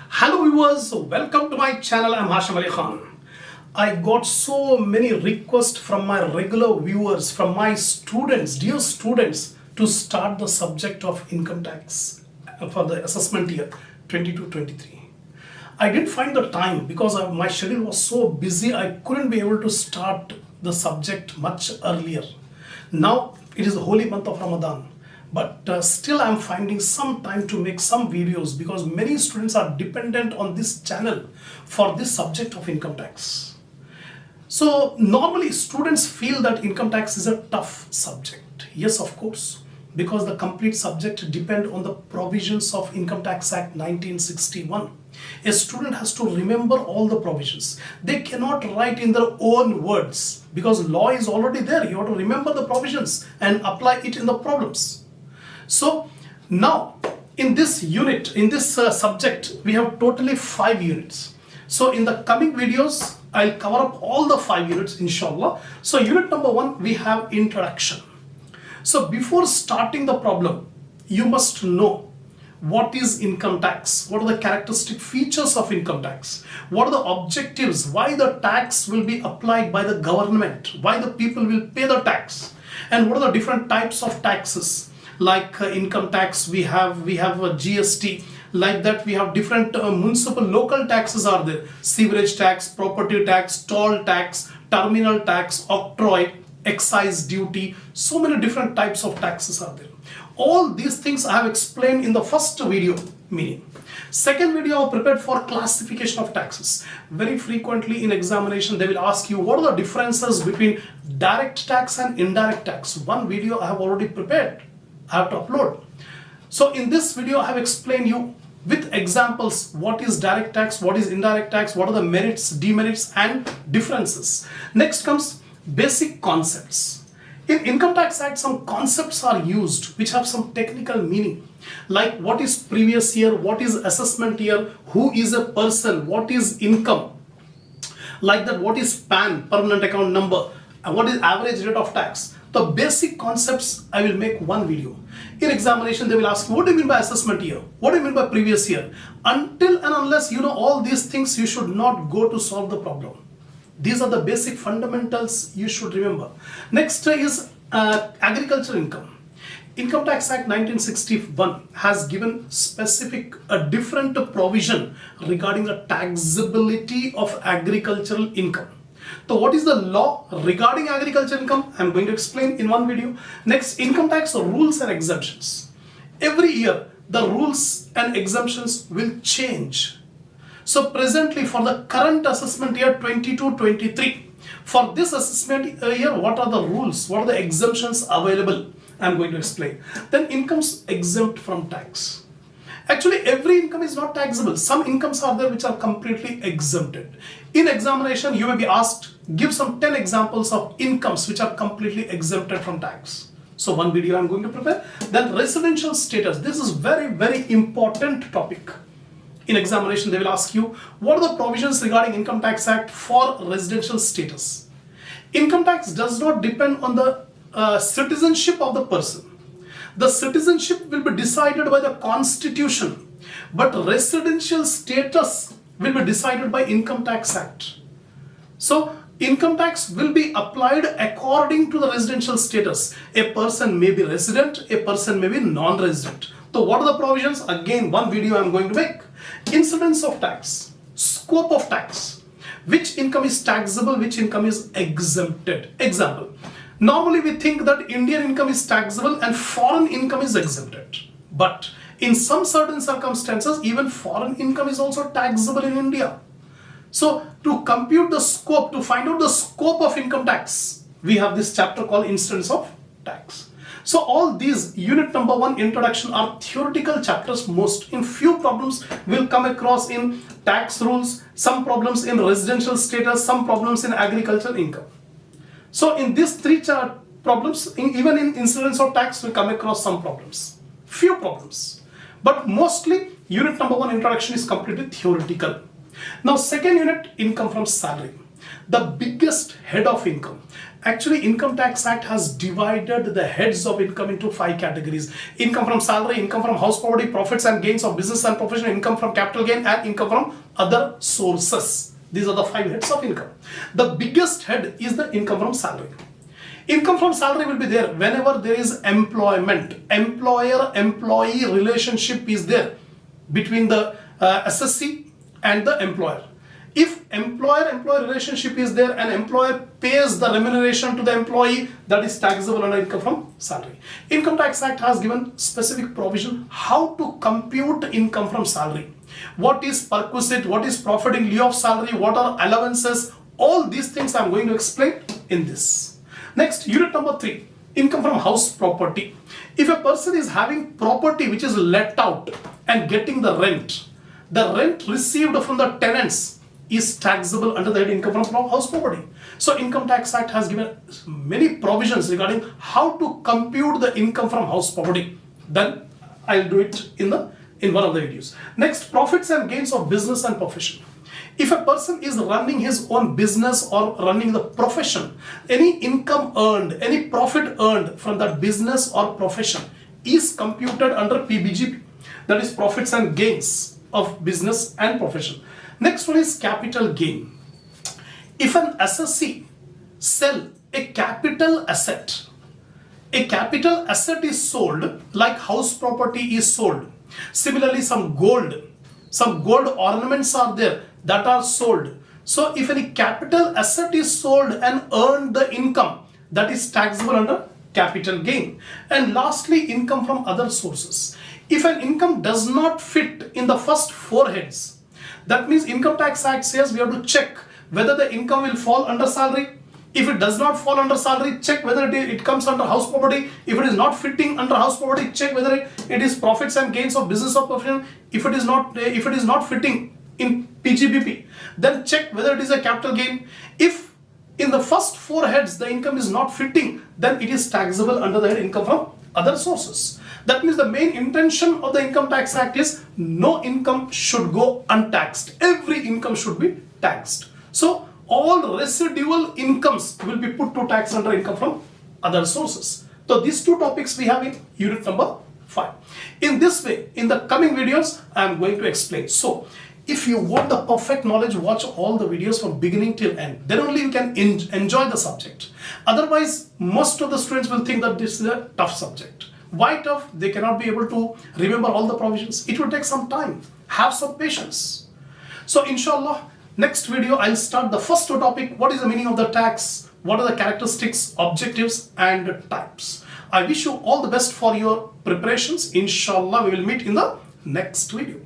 Hello viewers, welcome to my channel. I'm Hashim Ali Khan. I got so many requests from my regular viewers, from my students, dear students, to start the subject of income tax for the assessment year 22-23. I didn't find the time because my schedule was so busy. I couldn't be able to start the subject much earlier. Now it is the holy month of Ramadan. But still I'm finding some time to make some videos because many students are dependent on this channel for this subject of income tax. So normally students feel that income tax is a tough subject. Yes, of course, because the complete subject depends on the provisions of Income Tax Act 1961. A student has to remember all the provisions. They cannot write in their own words because law is already there. You have to remember the provisions and apply it in the problems. So now in this unit, in this subject, we have totally 5 units. So in the coming videos, I'll cover up all the 5 units, inshallah. So unit number 1, we have introduction. So before starting the problem, you must know what is income tax, what are the characteristic features of income tax, what are the objectives, why the tax will be applied by the government, why the people will pay the tax, and what are the different types of taxes. Like income tax, we have a GST. Like that, we have different municipal local taxes are there: sewerage tax, property tax, toll tax, terminal tax, octroi, excise duty. So many different types of taxes are there. All these things I have explained in the first video, meaning. Second video I have prepared for classification of taxes. Very frequently in examination they will ask you what are the differences between direct tax and indirect tax. One video I have already prepared. I have to upload. So in this video I have explained you with examples what is direct tax, what is indirect tax, what are the merits, demerits and differences. Next comes basic concepts. In Income Tax Act, some concepts are used which have some technical meaning, like what is previous year, what is assessment year, who is a person, what is income, like that, what is PAN, permanent account number, and what is average rate of tax. The basic concepts I will make one video. In examination they will ask, what do you mean by assessment year? What do you mean by previous year? Until and unless you know all these things, you should not go to solve the problem. These are the basic fundamentals you should remember. Next is agricultural income. Income Tax Act 1961 has given specific different provision regarding the taxability of agricultural income. So what is the law regarding agriculture income? I am going to explain in one video. Next, income tax rules and exemptions. Every year the rules and exemptions will change. So presently for the current assessment year 22-23, for this assessment year, what are the rules, what are the exemptions available? I am going to explain. Then incomes exempt from tax. Actually, every income is not taxable. Some incomes are there which are completely exempted. In examination, you may be asked, give some 10 examples of incomes which are completely exempted from tax. So one video I am going to prepare. Then residential status. This is very important topic. In examination, they will ask you, what are the provisions regarding Income Tax Act for residential status? Income tax does not depend on the citizenship of the person. The citizenship will be decided by the Constitution, but residential status will be decided by Income Tax Act. So income tax will be applied according to the residential status. A person may be resident, a person may be non-resident. So what are the provisions? Again, one video I am going to make. Incidence of tax, scope of tax, which income is taxable, which income is exempted. Example. Normally we think that Indian income is taxable and foreign income is exempted. But in some certain circumstances, even foreign income is also taxable in India. So to compute the scope, to find out the scope of income tax, we have this chapter called Incidence of Tax. So all these unit number 1 introduction are theoretical chapters. Most in few problems will come across in tax rules, some problems in residential status, some problems in agricultural income. So in these 3 problems, even in incidence of tax, we come across some problems, few problems. But mostly unit number 1 introduction is completely theoretical. Now second unit, income from salary. The biggest head of income. Actually, Income Tax Act has divided the heads of income into 5 categories. Income from salary, income from house property, profits and gains of business and profession, income from capital gain, and income from other sources. These are the 5 heads of income. The biggest head is the income from salary. Income from salary will be there whenever there is employment. Employer-employee relationship is there between the SSC and the employer. If employer-employee relationship is there and employer pays the remuneration to the employee, that is taxable under income from salary. Income Tax Act has given specific provision how to compute income from salary. What is perquisite, what is profit in lieu of salary, what are allowances, all these things I am going to explain in this. Next, unit number 3, income from house property. If a person is having property which is let out and getting the rent received from the tenants is taxable under the head income from house property. So Income Tax Act has given many provisions regarding how to compute the income from house property. Then I'll do it in one of the videos. Next, profits and gains of business and profession. If a person is running his own business or running the profession, any income earned, any profit earned from that business or profession is computed under PBGP. That is profits and gains of business and profession. Next one is capital gain. If an SSC sell a capital asset is sold, like house property is sold. Similarly, some gold ornaments are there that are sold. So if any capital asset is sold and earned the income, that is taxable under capital gain. And lastly, income from other sources. If an income does not fit in the first 4 heads, that means Income Tax Act says we have to check whether the income will fall under salary. If it does not fall under salary, check whether it comes under house property. If it is not fitting under house property, check whether it is profits and gains of business or profession. If it is not fitting in PGBP, then check whether it is a capital gain. If in the first 4 heads the income is not fitting, then it is taxable under the head income from other sources. That means the main intention of the Income Tax Act is no income should go untaxed. Every income should be taxed. So all residual incomes will be put to tax under income from other sources. So these 2 topics we have in unit number 5. In this way, in the coming videos, I am going to explain. So if you want the perfect knowledge, watch all the videos from beginning till end. Then only you can enjoy the subject. Otherwise, most of the students will think that this is a tough subject. Why tough? They cannot be able to remember all the provisions. It will take some time. Have some patience. So inshallah, next video I'll start the first topic. What is the meaning of the tax? What are the characteristics, objectives and types? I wish you all the best for your preparations. Inshallah, we will meet in the next video.